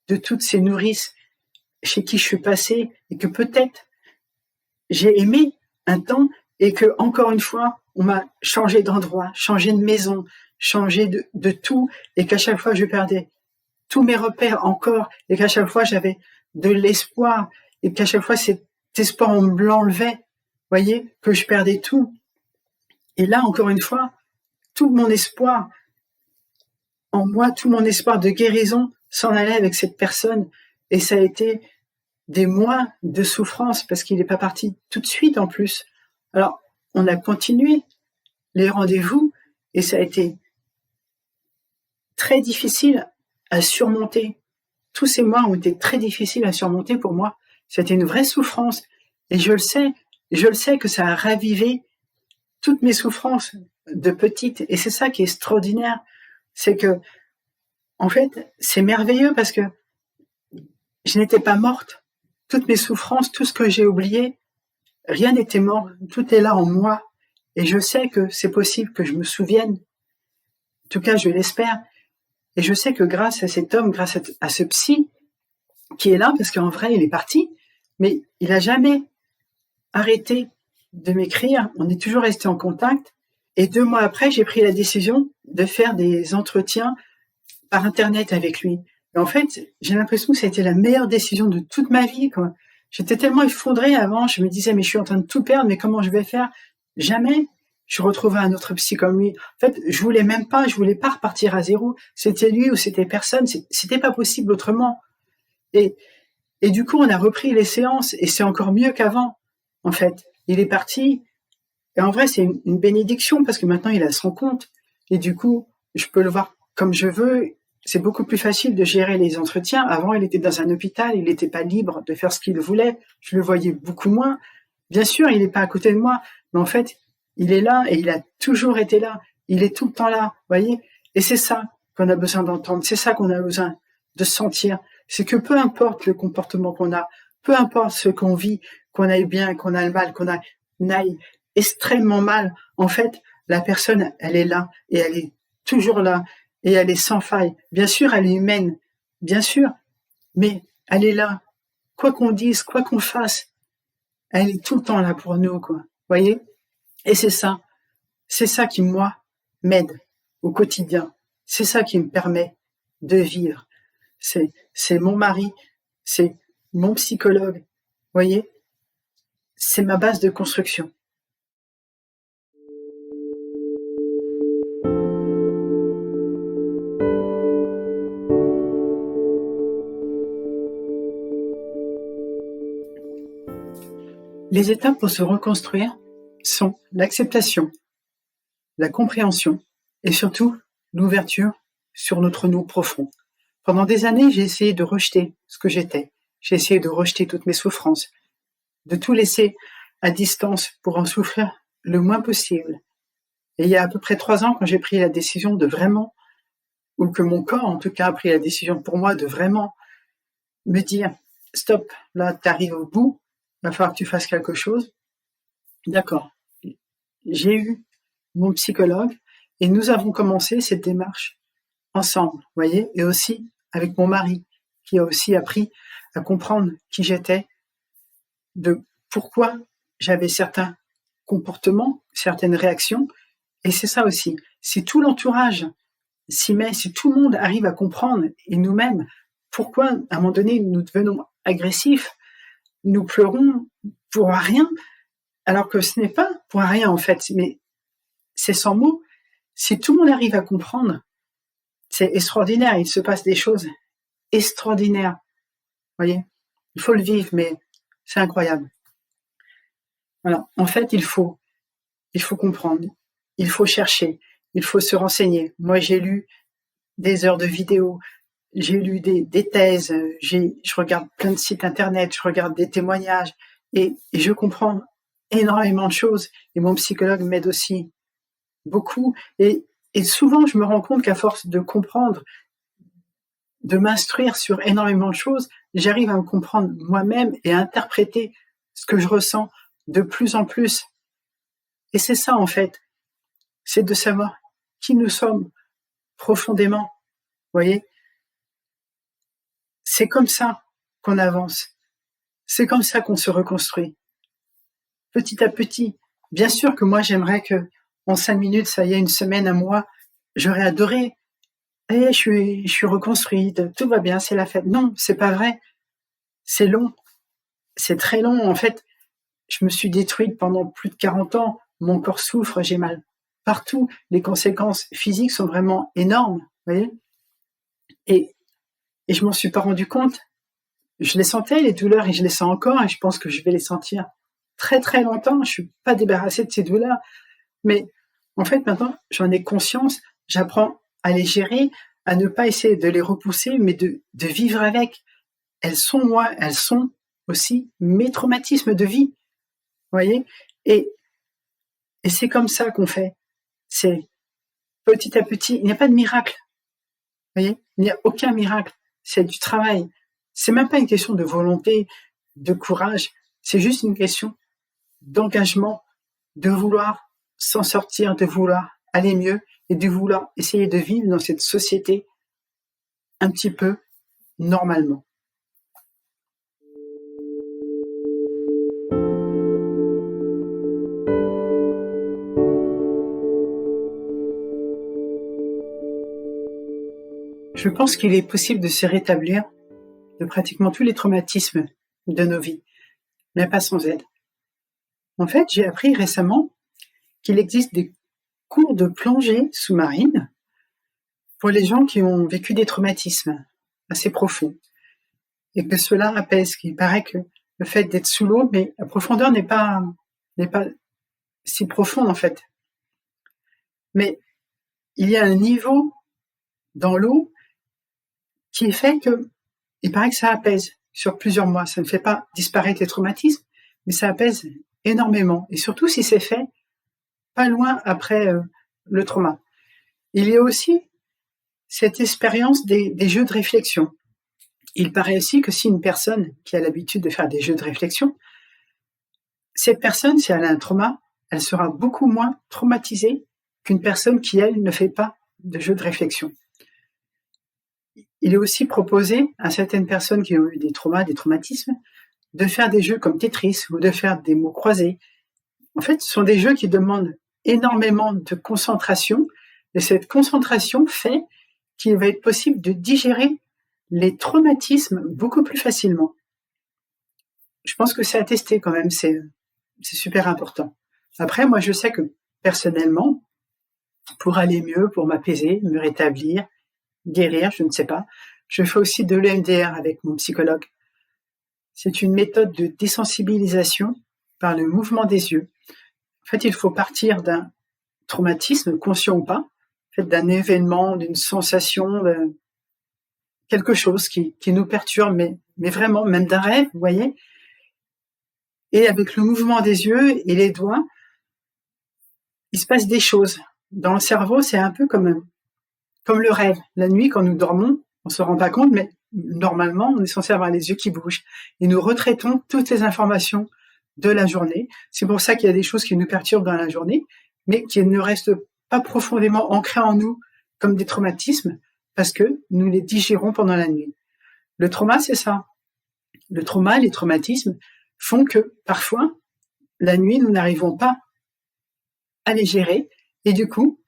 de toutes ces nourrices chez qui je suis passée et que peut-être j'ai aimé un temps et que, encore une fois, on m'a changé d'endroit, changé de maison, changé de tout, et qu'à chaque fois je perdais tous mes repères encore, et qu'à chaque fois j'avais de l'espoir, et qu'à chaque fois cet espoir on me l'enlevait, voyez, que je perdais tout. Et là, encore une fois, tout mon espoir en moi, tout mon espoir de guérison s'en allait avec cette personne, et ça a été des mois de souffrance parce qu'il n'est pas parti tout de suite en plus. Alors, on a continué les rendez-vous et ça a été très difficile à surmonter. Tous ces mois ont été très difficiles à surmonter pour moi. C'était une vraie souffrance et je le sais que ça a ravivé toutes mes souffrances de petite. Et c'est ça qui est extraordinaire, c'est que, en fait, c'est merveilleux parce que je n'étais pas morte. Toutes mes souffrances, tout ce que j'ai oublié, rien n'était mort, tout est là en moi. Et je sais que c'est possible que je me souvienne. En tout cas, je l'espère. Et je sais que grâce à cet homme, grâce à ce psy, qui est là, parce qu'en vrai, il est parti, mais il a jamais arrêté de m'écrire. On est toujours resté en contact. Et 2 mois après, j'ai pris la décision de faire des entretiens par Internet avec lui. Et en fait, j'ai l'impression que ça a été la meilleure décision de toute ma vie, quoi. J'étais tellement effondrée avant, je me disais, mais je suis en train de tout perdre, mais comment je vais faire? Jamais je retrouvais un autre psy comme lui. En fait, je voulais pas repartir à zéro. C'était lui ou c'était personne, c'était pas possible autrement. Et du coup, on a repris les séances et c'est encore mieux qu'avant, en fait. Il est parti. Et en vrai, c'est une bénédiction parce que maintenant, il a son compte. Et du coup, je peux le voir comme je veux. C'est beaucoup plus facile de gérer les entretiens. Avant, il était dans un hôpital, il n'était pas libre de faire ce qu'il voulait. Je le voyais beaucoup moins. Bien sûr, il n'est pas à côté de moi, mais en fait, il est là et il a toujours été là. Il est tout le temps là, voyez. Et c'est ça qu'on a besoin d'entendre. C'est ça qu'on a besoin de sentir. C'est que peu importe le comportement qu'on a, peu importe ce qu'on vit, qu'on aille bien, qu'on aille mal, qu'on aille extrêmement mal, en fait, la personne, elle est là, et elle est toujours là, et elle est sans faille. Bien sûr, elle est humaine, bien sûr, mais elle est là. Quoi qu'on dise, quoi qu'on fasse, elle est tout le temps là pour nous, quoi. Voyez? Et c'est ça qui, moi, m'aide au quotidien. C'est ça qui me permet de vivre. C'est mon mari, c'est mon psychologue. Voyez? C'est ma base de construction. Les étapes pour se reconstruire sont l'acceptation, la compréhension et surtout l'ouverture sur notre nous profond. Pendant des années, j'ai essayé de rejeter ce que j'étais. J'ai essayé de rejeter toutes mes souffrances, de tout laisser à distance pour en souffrir le moins possible. Et il y a à peu près 3 ans, quand j'ai pris la décision de vraiment, ou que mon corps en tout cas a pris la décision pour moi de vraiment me dire « Stop, là tu arrives au bout, il va falloir que tu fasses quelque chose ». D'accord. J'ai eu mon psychologue et nous avons commencé cette démarche ensemble, vous voyez, et aussi avec mon mari, qui a aussi appris à comprendre qui j'étais, de pourquoi j'avais certains comportements, certaines réactions. Et c'est ça aussi. Si tout l'entourage s'y met, si tout le monde arrive à comprendre, et nous-mêmes, pourquoi à un moment donné nous devenons agressifs, nous pleurons pour rien, alors que ce n'est pas pour rien en fait, mais c'est sans mots. Si tout le monde arrive à comprendre, c'est extraordinaire, il se passe des choses extraordinaires. Vous voyez, il faut le vivre, mais c'est incroyable. Voilà. En fait, il faut comprendre, il faut chercher, il faut se renseigner. Moi, j'ai lu des heures de vidéos, j'ai lu des thèses, je regarde plein de sites internet, je regarde des témoignages et je comprends énormément de choses. Et mon psychologue m'aide aussi beaucoup. Et souvent, je me rends compte qu'à force de comprendre, de m'instruire sur énormément de choses, j'arrive à me comprendre moi-même et à interpréter ce que je ressens de plus en plus. Et c'est ça, en fait. C'est de savoir qui nous sommes profondément. Vous voyez? C'est comme ça qu'on avance. C'est comme ça qu'on se reconstruit. Petit à petit. Bien sûr que moi, j'aimerais que en 5 minutes, ça y est, une semaine, un mois, j'aurais adoré. Et je suis reconstruite, tout va bien, c'est la fête. Non, c'est pas vrai. C'est long. C'est très long. En fait, je me suis détruite pendant plus de 40 ans. Mon corps souffre, j'ai mal partout. Les conséquences physiques sont vraiment énormes, vous voyez. Et je m'en suis pas rendu compte. Je les sentais, les douleurs, et je les sens encore, et je pense que je vais les sentir très très longtemps. Je suis pas débarrassée de ces douleurs. Mais en fait, maintenant, j'en ai conscience. J'apprends à les gérer, à ne pas essayer de les repousser, mais de vivre avec. Elles sont moi, elles sont aussi mes traumatismes de vie. Vous voyez? Et c'est comme ça qu'on fait. C'est petit à petit. Il n'y a pas de miracle. Vous voyez? Il n'y a aucun miracle. C'est du travail. C'est même pas une question de volonté, de courage. C'est juste une question d'engagement, de vouloir s'en sortir, de vouloir aller mieux et de vouloir essayer de vivre dans cette société un petit peu normalement. Je pense qu'il est possible de se rétablir de pratiquement tous les traumatismes de nos vies, mais pas sans aide. En fait, j'ai appris récemment qu'il existe des cours de plongée sous-marine pour les gens qui ont vécu des traumatismes assez profonds et que cela apaise. Il paraît que le fait d'être sous l'eau, mais la profondeur n'est pas si profonde en fait. Mais il y a un niveau dans l'eau qui fait que, il paraît que ça apaise sur plusieurs mois. Ça ne fait pas disparaître les traumatismes, mais ça apaise énormément. Et surtout si c'est fait pas loin après le trauma. Il y a aussi cette expérience des jeux de réflexion. Il paraît aussi que si une personne qui a l'habitude de faire des jeux de réflexion cette personne, si elle a un trauma, elle sera beaucoup moins traumatisée qu'une personne qui, elle, ne fait pas de jeu de réflexion. Il est aussi proposé à certaines personnes qui ont eu des traumas, des traumatismes, de faire des jeux comme Tetris ou de faire des mots croisés. En fait, ce sont des jeux qui demandent énormément de concentration, et cette concentration fait qu'il va être possible de digérer les traumatismes beaucoup plus facilement. Je pense que c'est à tester quand même, c'est super important. Après, moi, je sais que personnellement, pour aller mieux, pour m'apaiser, me rétablir, guérir, je ne sais pas, je fais aussi de l'EMDR avec mon psychologue. C'est une méthode de désensibilisation par le mouvement des yeux. En fait, il faut partir d'un traumatisme, conscient ou pas, en fait, d'un événement, d'une sensation, de quelque chose qui nous perturbe, mais vraiment, même d'un rêve, vous voyez. Et avec le mouvement des yeux et les doigts, il se passe des choses. Dans le cerveau, c'est un peu comme le rêve. La nuit, quand nous dormons, on se rend pas compte, mais normalement, on est censé avoir les yeux qui bougent. Et nous retraitons toutes les informations de la journée. C'est pour ça qu'il y a des choses qui nous perturbent dans la journée, mais qui ne restent pas profondément ancrées en nous comme des traumatismes, parce que nous les digérons pendant la nuit. Le trauma, c'est ça. Le trauma, les traumatismes font que parfois, la nuit, nous n'arrivons pas à les gérer, et du coup,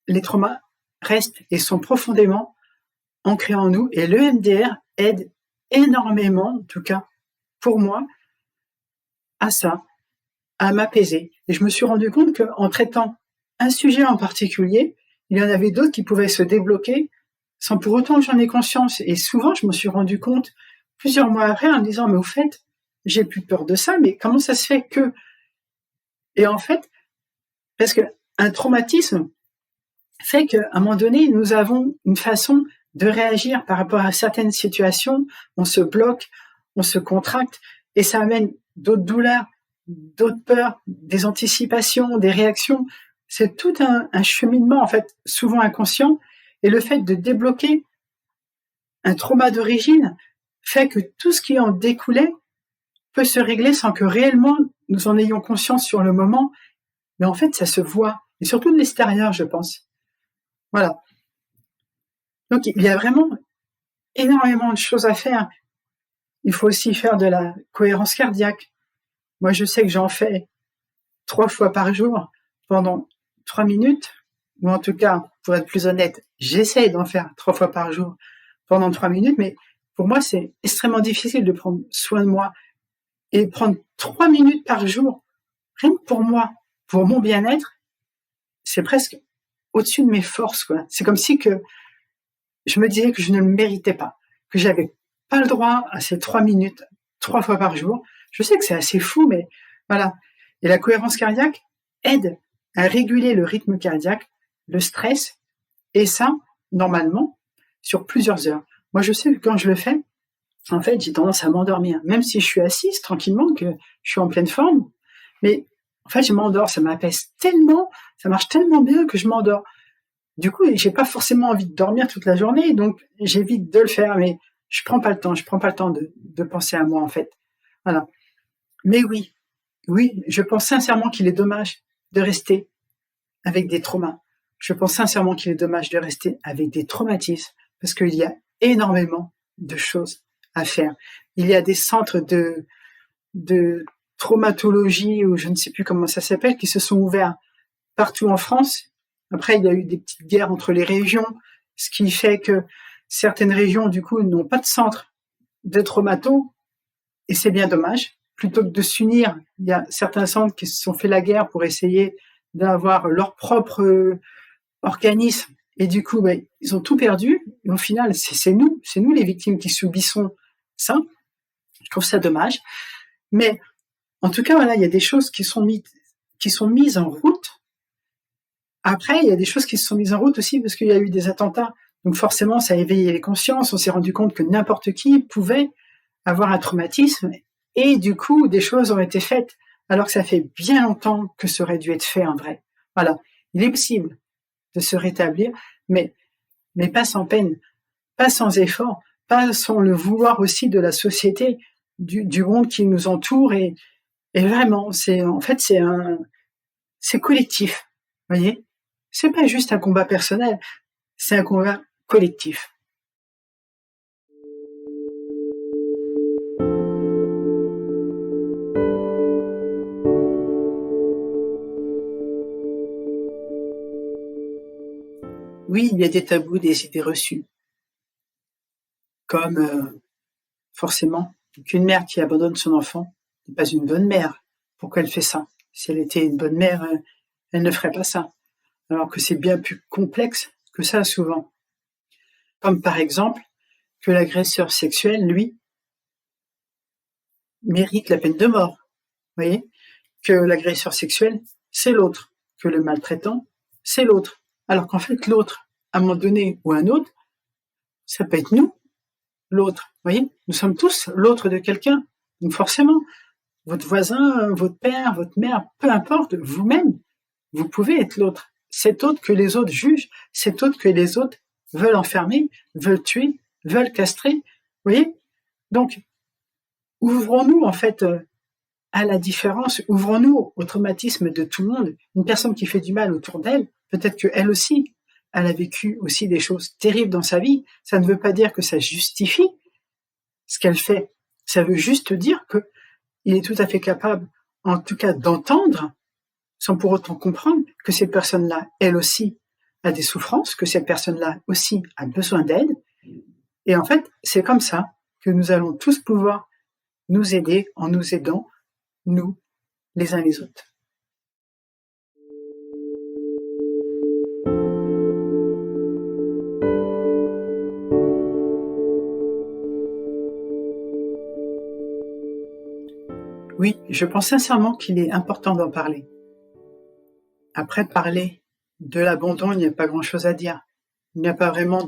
les traumas restent et sont profondément ancrés en nous, et l'EMDR aide énormément, en tout cas pour moi, à ça, à m'apaiser. Et je me suis rendu compte qu'en traitant un sujet en particulier, il y en avait d'autres qui pouvaient se débloquer sans pour autant que j'en ai conscience. Et souvent, je me suis rendu compte plusieurs mois après en me disant, mais au fait, j'ai plus peur de ça, mais comment ça se fait que... Et en fait, parce qu'un traumatisme fait qu'à un moment donné, nous avons une façon de réagir par rapport à certaines situations, on se bloque, on se contracte, et ça amène d'autres douleurs, d'autres peurs, des anticipations, des réactions. C'est tout un cheminement, en fait, souvent inconscient, et le fait de débloquer un trauma d'origine fait que tout ce qui en découlait peut se régler sans que réellement nous en ayons conscience sur le moment, mais en fait, ça se voit, et surtout de l'extérieur, je pense. Voilà. Donc, il y a vraiment énormément de choses à faire. Il faut aussi faire de la cohérence cardiaque. Moi, je sais que j'en fais 3 fois par jour pendant 3 minutes, ou en tout cas, pour être plus honnête, j'essaie d'en faire 3 fois par jour pendant 3 minutes, mais pour moi, c'est extrêmement difficile de prendre soin de moi et prendre 3 minutes par jour, rien que pour moi, pour mon bien-être, c'est presque au-dessus de mes forces, quoi. C'est comme si que je me disais que je ne le méritais pas, que j'avais pas le droit à ces 3 minutes, 3 fois par jour. Je sais que c'est assez fou, mais voilà. Et la cohérence cardiaque aide à réguler le rythme cardiaque, le stress, et ça, normalement, sur plusieurs heures. Moi, je sais que quand je le fais, en fait, j'ai tendance à m'endormir, même si je suis assise tranquillement, que je suis en pleine forme, mais en fait, je m'endors, ça m'apaise tellement, ça marche tellement bien que je m'endors. Du coup, j'ai pas forcément envie de dormir toute la journée, donc j'évite de le faire, mais je prends pas le temps de penser à moi, en fait. Voilà. Mais oui, je pense sincèrement qu'il est dommage de rester avec des traumas. Je pense sincèrement qu'il est dommage de rester avec des traumatismes, parce qu'il y a énormément de choses à faire. Il y a des centres de traumatologie, ou je ne sais plus comment ça s'appelle, qui se sont ouverts partout en France. Après, il y a eu des petites guerres entre les régions, ce qui fait que certaines régions, du coup, n'ont pas de centre de traumato, et c'est bien dommage. Plutôt que de s'unir, il y a certains centres qui se sont fait la guerre pour essayer d'avoir leur propre organisme, et du coup, ils ont tout perdu, et au final, c'est nous les victimes qui subissons ça. Je trouve ça dommage. Mais, en tout cas, voilà, il y a des choses qui sont mises en route. Après, il y a des choses qui se sont mises en route aussi parce qu'il y a eu des attentats. Donc forcément, ça a éveillé les consciences. On s'est rendu compte que n'importe qui pouvait avoir un traumatisme, et du coup, des choses ont été faites alors que ça fait bien longtemps que ça aurait dû être fait en vrai. Voilà. Il est possible de se rétablir, mais pas sans peine, pas sans effort, pas sans le vouloir aussi de la société, du monde qui nous entoure, et Et vraiment, c'est collectif, voyez? C'est pas juste un combat personnel, c'est un combat collectif. Oui, il y a des tabous, des idées reçues, comme forcément qu'une mère qui abandonne son enfant n'est pas une bonne mère. Pourquoi elle fait ça? Si elle était une bonne mère, elle ne ferait pas ça. Alors que c'est bien plus complexe que ça souvent. Comme par exemple que l'agresseur sexuel, lui, mérite la peine de mort. Vous voyez? Que l'agresseur sexuel, c'est l'autre. Que le maltraitant, c'est l'autre. Alors qu'en fait, l'autre, à un moment donné ou à un autre, ça peut être nous, l'autre. Vous voyez? Nous sommes tous l'autre de quelqu'un. Donc forcément, votre voisin, votre père, votre mère, peu importe, vous-même, vous pouvez être l'autre. Cet autre que les autres jugent, cet autre que les autres veulent enfermer, veulent tuer, veulent castrer. Vous voyez? Donc, ouvrons-nous en fait à la différence, ouvrons-nous au traumatisme de tout le monde. Une personne qui fait du mal autour d'elle, peut-être qu'elle aussi, elle a vécu aussi des choses terribles dans sa vie. Ça ne veut pas dire que ça justifie ce qu'elle fait. Ça veut juste dire que il est tout à fait capable, en tout cas, d'entendre, sans pour autant comprendre, que cette personne-là, elle aussi, a des souffrances, que cette personne-là aussi a besoin d'aide. Et en fait, c'est comme ça que nous allons tous pouvoir nous aider en nous aidant, nous, les uns les autres. Oui, je pense sincèrement qu'il est important d'en parler. Après, parler de l'abandon, il n'y a pas grand-chose à dire. Il n'y a pas vraiment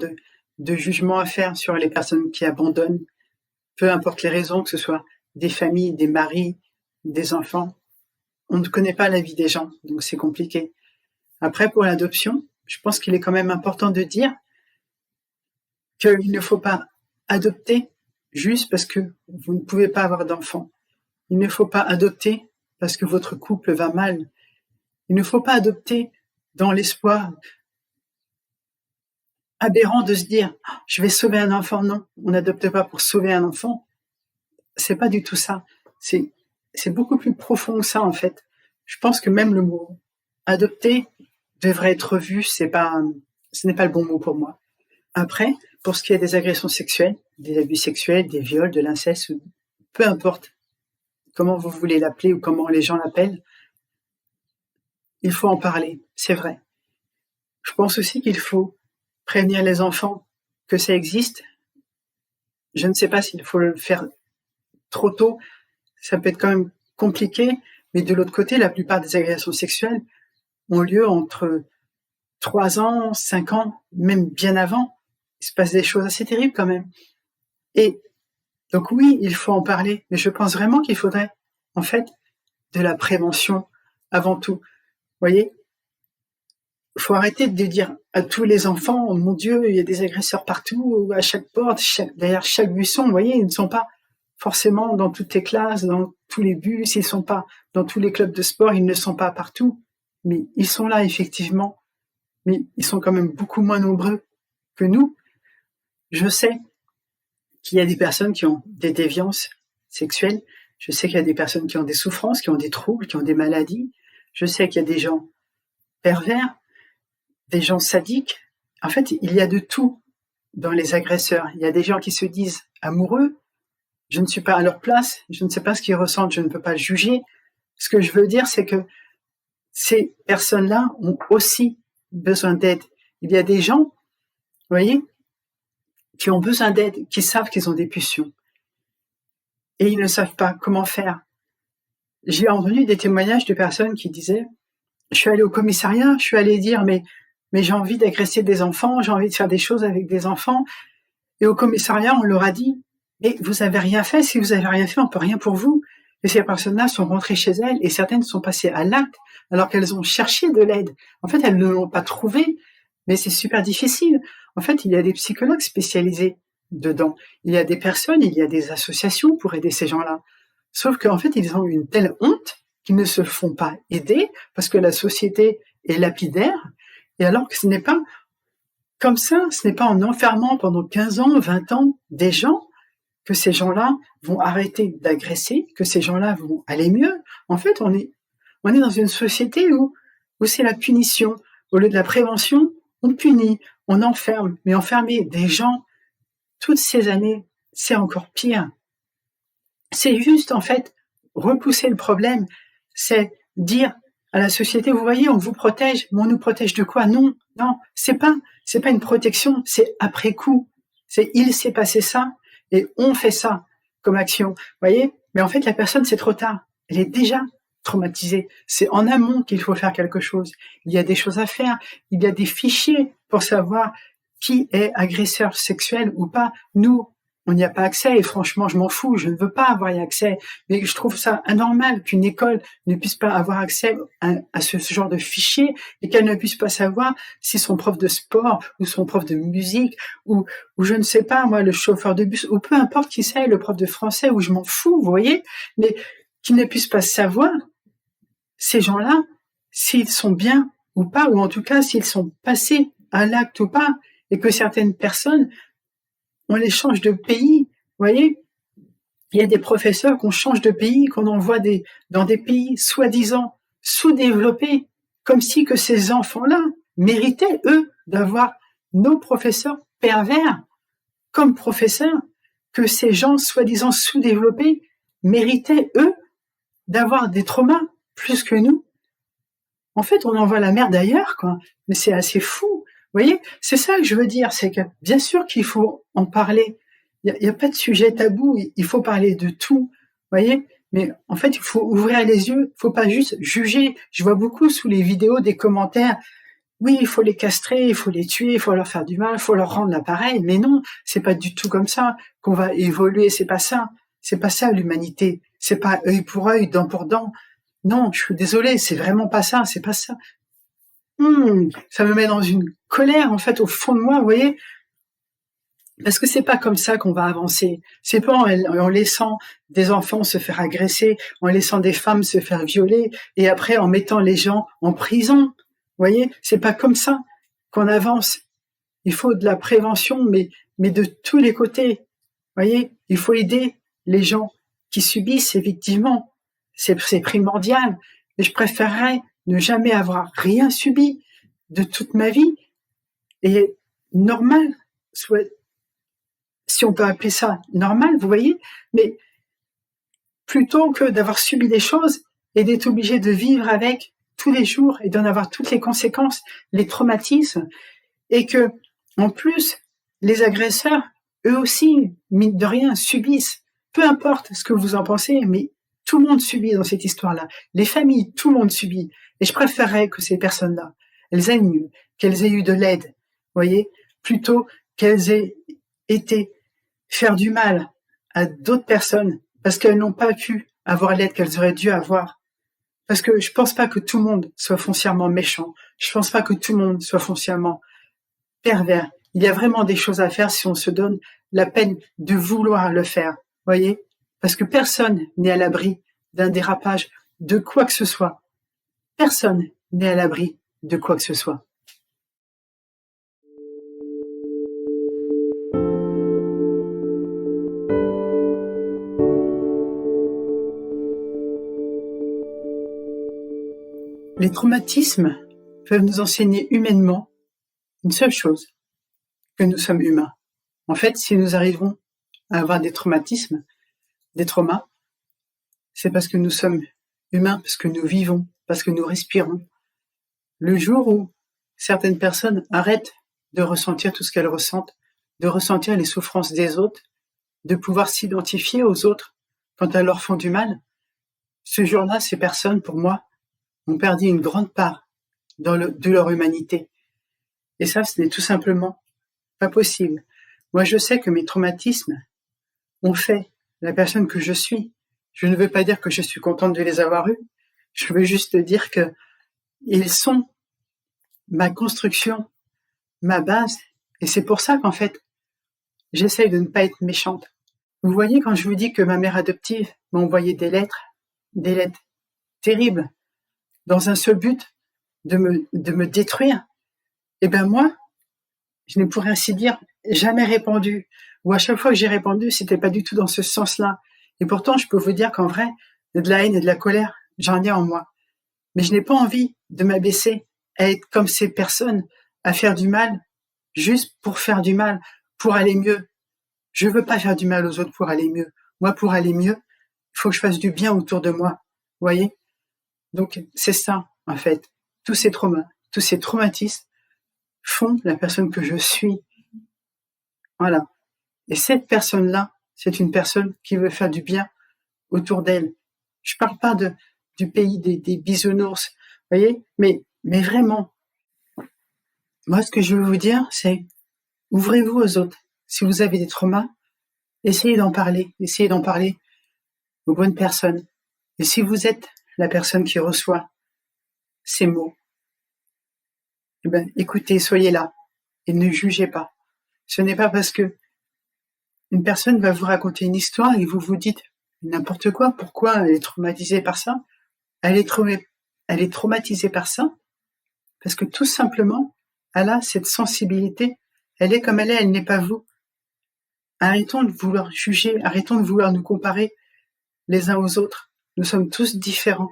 de jugement à faire sur les personnes qui abandonnent, peu importe les raisons, que ce soit des familles, des maris, des enfants. On ne connaît pas la vie des gens, donc c'est compliqué. Après, pour l'adoption, je pense qu'il est quand même important de dire qu'il ne faut pas adopter juste parce que vous ne pouvez pas avoir d'enfants. Il ne faut pas adopter parce que votre couple va mal. Il ne faut pas adopter dans l'espoir aberrant de se dire « je vais sauver un enfant ». Non, on n'adopte pas pour sauver un enfant. C'est pas du tout ça. C'est beaucoup plus profond que ça, en fait. Je pense que même le mot « adopter » devrait être revu. Ce n'est pas le bon mot pour moi. Après, pour ce qui est des agressions sexuelles, des abus sexuels, des viols, de l'inceste, peu importe comment vous voulez l'appeler ou comment les gens l'appellent, il faut en parler, c'est vrai. Je pense aussi qu'il faut prévenir les enfants que ça existe. Je ne sais pas s'il faut le faire trop tôt, ça peut être quand même compliqué, mais de l'autre côté, la plupart des agressions sexuelles ont lieu entre 3 ans, 5 ans, même bien avant. Il se passe des choses assez terribles quand même. Et donc oui, il faut en parler, mais je pense vraiment qu'il faudrait, en fait, de la prévention avant tout. Vous voyez, il faut arrêter de dire à tous les enfants, oh, mon Dieu, il y a des agresseurs partout, à chaque porte, derrière chaque buisson. Vous voyez, ils ne sont pas forcément dans toutes les classes, dans tous les bus, ils ne sont pas dans tous les clubs de sport, ils ne sont pas partout. Mais ils sont là, effectivement. Mais ils sont quand même beaucoup moins nombreux que nous. Je sais qu'il y a des personnes qui ont des déviances sexuelles. Je sais qu'il y a des personnes qui ont des souffrances, qui ont des troubles, qui ont des maladies. Je sais qu'il y a des gens pervers, des gens sadiques. En fait, il y a de tout dans les agresseurs. Il y a des gens qui se disent amoureux. Je ne suis pas à leur place. Je ne sais pas ce qu'ils ressentent. Je ne peux pas juger. Ce que je veux dire, c'est que ces personnes-là ont aussi besoin d'aide. Il y a des gens, vous voyez, qui ont besoin d'aide, qui savent qu'ils ont des pulsions. Et ils ne savent pas comment faire. J'ai entendu des témoignages de personnes qui disaient « je suis allée au commissariat, je suis allée dire mais j'ai envie d'agresser des enfants, j'ai envie de faire des choses avec des enfants. » Et au commissariat, on leur a dit « mais vous n'avez rien fait, si vous n'avez rien fait, on ne peut rien pour vous. » Et ces personnes-là sont rentrées chez elles et certaines sont passées à l'acte alors qu'elles ont cherché de l'aide. En fait, elles ne l'ont pas trouvé, mais c'est super difficile. En fait, il y a des psychologues spécialisés dedans. Il y a des personnes, il y a des associations pour aider ces gens-là. Sauf qu'en fait, ils ont une telle honte qu'ils ne se font pas aider parce que la société est lapidaire. Et alors que ce n'est pas comme ça, ce n'est pas en enfermant pendant 15 ans, 20 ans des gens que ces gens-là vont arrêter d'agresser, que ces gens-là vont aller mieux. En fait, on est dans une société où c'est la punition. Au lieu de la prévention, on punit, on enferme. Mais enfermer des gens toutes ces années, c'est encore pire. C'est juste, en fait, repousser le problème. C'est dire à la société, vous voyez, on vous protège, mais on nous protège de quoi? Non, c'est pas une protection, c'est après coup. C'est il s'est passé ça et on fait ça comme action. Vous voyez? Mais en fait, la personne, c'est trop tard. Elle est déjà traumatisée. C'est en amont qu'il faut faire quelque chose. Il y a des choses à faire. Il y a des fichiers pour savoir qui est agresseur sexuel ou pas. Nous, on n'y a pas accès et franchement, je m'en fous. Je ne veux pas avoir y accès. Mais je trouve ça anormal qu'une école ne puisse pas avoir accès à ce genre de fichiers et qu'elle ne puisse pas savoir si son prof de sport ou son prof de musique ou je ne sais pas, moi, le chauffeur de bus ou peu importe qui c'est, le prof de français ou je m'en fous, vous voyez, mais qu'ils ne puissent pas savoir ces gens-là s'ils sont bien ou pas, ou en tout cas s'ils sont passés à l'acte ou pas, et que certaines personnes on les change de pays, vous voyez. Il y a des professeurs qu'on change de pays, qu'on envoie dans des pays soi-disant sous-développés, comme si que ces enfants-là méritaient, eux, d'avoir nos professeurs pervers comme professeurs, que ces gens soi-disant sous-développés méritaient, eux, d'avoir des traumas plus que nous. En fait, on envoie la merde ailleurs, quoi. Mais c'est assez fou. Vous voyez, c'est ça que je veux dire, c'est que bien sûr qu'il faut en parler. Il y a pas de sujet tabou, il faut parler de tout, vous voyez. Mais en fait, il faut ouvrir les yeux, il faut pas juste juger. Je vois beaucoup sous les vidéos des commentaires. Oui, il faut les castrer, il faut les tuer, il faut leur faire du mal, il faut leur rendre l'appareil. Mais non, c'est pas du tout comme ça qu'on va évoluer. C'est pas ça l'humanité. C'est pas œil pour œil, dent pour dent. Non, je suis désolée, c'est vraiment pas ça, c'est pas ça. Ça me met dans une colère, en fait, au fond de moi, vous voyez, parce que c'est pas comme ça qu'on va avancer. C'est pas en laissant des enfants se faire agresser, en laissant des femmes se faire violer, et après en mettant les gens en prison. Vous voyez, c'est pas comme ça qu'on avance. Il faut de la prévention, mais de tous les côtés. Vous voyez, il faut aider les gens qui subissent, effectivement. C'est primordial. Mais je préférerais ne jamais avoir rien subi de toute ma vie et normal, soit, si on peut appeler ça normal, vous voyez, mais plutôt que d'avoir subi des choses et d'être obligé de vivre avec tous les jours et d'en avoir toutes les conséquences, les traumatismes, et que, en plus, les agresseurs, eux aussi, mine de rien, subissent. Peu importe ce que vous en pensez, mais tout le monde subit dans cette histoire-là. Les familles, tout le monde subit. Et je préférerais que ces personnes-là, elles aillent mieux, qu'elles aient eu de l'aide, vous voyez, plutôt qu'elles aient été faire du mal à d'autres personnes parce qu'elles n'ont pas pu avoir l'aide qu'elles auraient dû avoir. Parce que je pense pas que tout le monde soit foncièrement méchant. Je pense pas que tout le monde soit foncièrement pervers. Il y a vraiment des choses à faire si on se donne la peine de vouloir le faire, voyez, parce que personne n'est à l'abri d'un dérapage de quoi que ce soit. Personne n'est à l'abri de quoi que ce soit. Les traumatismes peuvent nous enseigner humainement une seule chose, que nous sommes humains. En fait, si nous arrivons à avoir des traumatismes, des traumas, c'est parce que nous sommes humains, parce que nous vivons, parce que nous respirons. Le jour où certaines personnes arrêtent de ressentir tout ce qu'elles ressentent, de ressentir les souffrances des autres, de pouvoir s'identifier aux autres quand elles leur font du mal, ce jour-là, ces personnes, pour moi, ont perdu une grande part de leur humanité. Et ça, ce n'est tout simplement pas possible. Moi, je sais que mes traumatismes ont fait la personne que je suis. Je ne veux pas dire que je suis contente de les avoir eus. Je veux juste dire que ils sont ma construction, ma base. Et c'est pour ça qu'en fait, j'essaye de ne pas être méchante. Vous voyez, quand je vous dis que ma mère adoptive m'a envoyé des lettres terribles, dans un seul but de me détruire, et ben moi, je n'ai pour ainsi dire jamais répondu, ou à chaque fois que j'ai répondu, c'était pas du tout dans ce sens-là. Et pourtant, je peux vous dire qu'en vrai, de la haine et de la colère, j'en ai en moi. Mais je n'ai pas envie de m'abaisser à être comme ces personnes, à faire du mal, juste pour faire du mal, pour aller mieux. Je veux pas faire du mal aux autres pour aller mieux. Moi, pour aller mieux, il faut que je fasse du bien autour de moi. Vous voyez? Donc, c'est ça, en fait. Tous ces traumas, tous ces traumatismes font la personne que je suis. Voilà. Et cette personne-là, c'est une personne qui veut faire du bien autour d'elle. Je parle pas du pays des bisounours, vous voyez, mais vraiment, moi, ce que je veux vous dire, c'est ouvrez-vous aux autres. Si vous avez des traumas, essayez d'en parler aux bonnes personnes. Et si vous êtes la personne qui reçoit ces mots, eh ben, écoutez, soyez là et ne jugez pas. Ce n'est pas parce que une personne va vous raconter une histoire et vous vous dites n'importe quoi, pourquoi elle est traumatisée par ça? Elle est traumatisée par ça parce que tout simplement, elle a cette sensibilité. Elle est comme elle n'est pas vous. Arrêtons de vouloir juger, arrêtons de vouloir nous comparer les uns aux autres. Nous sommes tous différents.